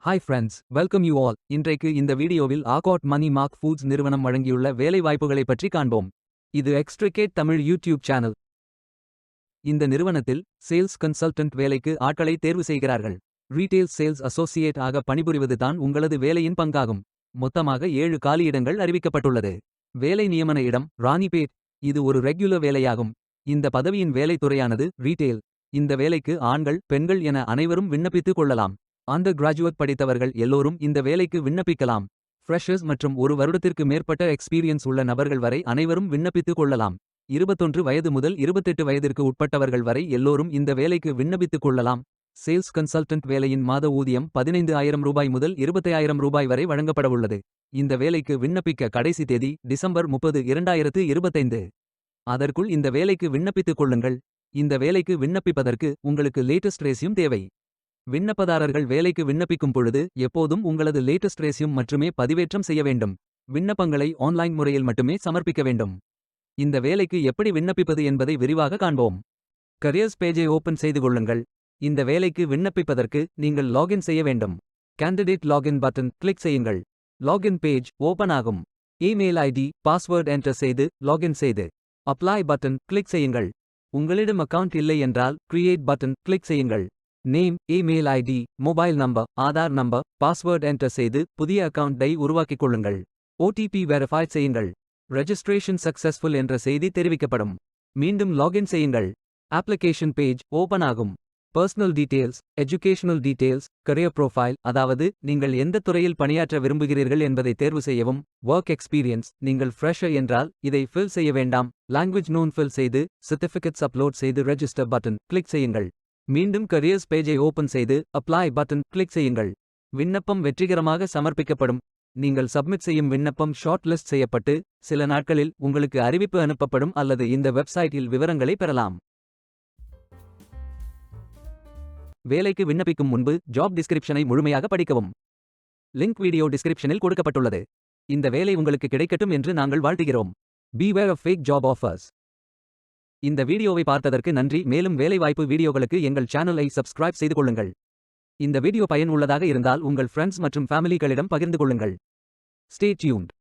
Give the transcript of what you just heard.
Hi friends, welcome you all. இன்றைக்கு இந்த வீடியோவில் ஆகாட் மணி மார்க் ஃபுட்ஸ் நிறுவனம் வழங்கியுள்ள வேலை வாய்ப்புகளைப் பற்றி காண்போம். இது எக்ஸ்ட்ரிகேட் தமிழ் யூடியூப் சேனல். இந்த நிறுவனத்தில் சேல்ஸ் கன்சல்டன்ட் வேலைக்கு ஆட்களை தேர்வு செய்கிறார்கள். ரீட்டெயில் சேல்ஸ் அசோசியேட் ஆக பணிபுரிவது தான் உங்களது வேலையின் பங்காகும். மொத்தமாக 7 காலியிடங்கள் அறிவிக்கப்பட்டுள்ளது. வேலை நியமன இடம் ராணிபேட். இது ஒரு ரெகுலர் வேலையாகும். இந்த பதவியின் வேலைத்துறையானது ரீட்டெயில். இந்த வேலைக்கு ஆண்கள் பெண்கள் என அனைவரும் விண்ணப்பித்துக் கொள்ளலாம். அண்டர் கிராஜுவேட் படித்தவர்கள் எல்லோரும் இந்த வேலைக்கு விண்ணப்பிக்கலாம். ஃப்ரெஷர்ஸ் மற்றும் 1 வருடத்திற்கு மேற்பட்ட எக்ஸ்பீரியன்ஸ் உள்ள நபர்கள் வரை அனைவரும் விண்ணப்பித்துக் கொள்ளலாம். 21 வயது முதல் 28 வயதிற்கு உட்பட்டவர்கள் வரை எல்லோரும் இந்த வேலைக்கு விண்ணப்பித்துக் கொள்ளலாம். சேல்ஸ் கன்சல்டன்ட் வேலையின் மாத ஊதியம் 15,000 ரூபாய் முதல் 25,000 ரூபாய் வரை வழங்கப்படவுள்ளது. இந்த வேலைக்கு விண்ணப்பிக்க கடைசி தேதி டிசம்பர் 30, 2025. அதற்குள் இந்த வேலைக்கு விண்ணப்பித்துக் கொள்ளுங்கள். இந்த வேலைக்கு விண்ணப்பிப்பதற்கு உங்களுக்கு லேட்டஸ்ட் ரெஸ்யூம் தேவை. விண்ணப்பதாரர்கள் வேலைக்கு விண்ணப்பிக்கும் பொழுது எப்போதும் உங்களது லேட்டஸ்ட் ரெஸ்யூம் மட்டுமே பதிவேற்றம் செய்ய வேண்டும். விண்ணப்பங்களை ஆன்லைன் முறையில் மட்டுமே சமர்ப்பிக்க வேண்டும். இந்த வேலைக்கு எப்படி விண்ணப்பிப்பது என்பதை விரிவாக காண்போம். கரியர்ஸ் பேஜை ஓபன் செய்து கொள்ளுங்கள். இந்த வேலைக்கு விண்ணப்பிப்பதற்கு நீங்கள் லாகின் செய்ய வேண்டும். கேண்டிடேட் லாகின் பட்டன் கிளிக் செய்யுங்கள். லாகின் பேஜ் ஓபன் ஆகும். இமெயில் ஐடி பாஸ்வேர்ட் என்டர் செய்து லாகின் செய்து அப்ளை பட்டன் கிளிக் செய்யுங்கள். உங்களிடம் அக்கவுண்ட் இல்லை என்றால் கிரியேட் பட்டன் கிளிக் செய்யுங்கள். Name, email ID, mobile number, Aadhaar number, password enter செய்து புதிய அக்கவுண்டை உருவாக்கிக் கொள்ளுங்கள். ஓடிபி வெரிஃபை செய்யுங்கள். ரெஜிஸ்ட்ரேஷன் சக்சஸ்ஃபுல் என்ற செய்தி தெரிவிக்கப்படும். மீண்டும் லாகின் செய்யுங்கள். அப்ளிகேஷன் பேஜ் ஓபன் ஆகும். Personal details, educational details, career profile, அதாவது நீங்கள் எந்த துறையில் பணியாற்ற விரும்புகிறீர்கள் என்பதை தேர்வு செய்யவும். ஒர்க் எக்ஸ்பீரியன்ஸ், நீங்கள் ஃப்ரெஷர் என்றால் இதை ஃபில் செய்ய வேண்டாம். லாங்குவேஜ் நோன் ஃபில் செய்து சர்டிஃபிகேட்ஸ் அப்லோட் செய்து ரெஜிஸ்டர் பட்டன் கிளிக் செய்யுங்கள். மீண்டும் கரியர்ஸ் பேஜை ஓபன் செய்து அப்ளை பட்டன் கிளிக் செய்யுங்கள். விண்ணப்பம் வெற்றிகரமாக சமர்ப்பிக்கப்படும். நீங்கள் சப்மிட் செய்யும் விண்ணப்பம் ஷார்ட் லிஸ்ட் செய்யப்பட்டு சில நாட்களில் உங்களுக்கு அறிவிப்பு அனுப்பப்படும் அல்லது இந்த வெப்சைட்டில் விவரங்களை பெறலாம். வேலைக்கு விண்ணப்பிக்கும் முன்பு ஜாப் டிஸ்கிரிப்ஷனை முழுமையாக படிக்கவும். லிங்க் வீடியோ டிஸ்கிரிப்ஷனில் கொடுக்கப்பட்டுள்ளது. இந்த வேலை உங்களுக்கு கிடைக்கட்டும் என்று நாங்கள் வாழ்த்துகிறோம். Beware of fake job offers. இந்த வீடியோவை பார்த்ததற்கு நன்றி. மேலும் வேலைவாய்ப்பு வீடியோகளுக்கு எங்கள் சேனலை சப்ஸ்கிரைப் செய்து கொள்ளுங்கள். இந்த வீடியோ பயன் உள்ளதாக இருந்தால் உங்கள் ஃப்ரெண்ட்ஸ் மற்றும் ஃபேமிலிகளிடம் பகிர்ந்து கொள்ளுங்கள். Stay tuned.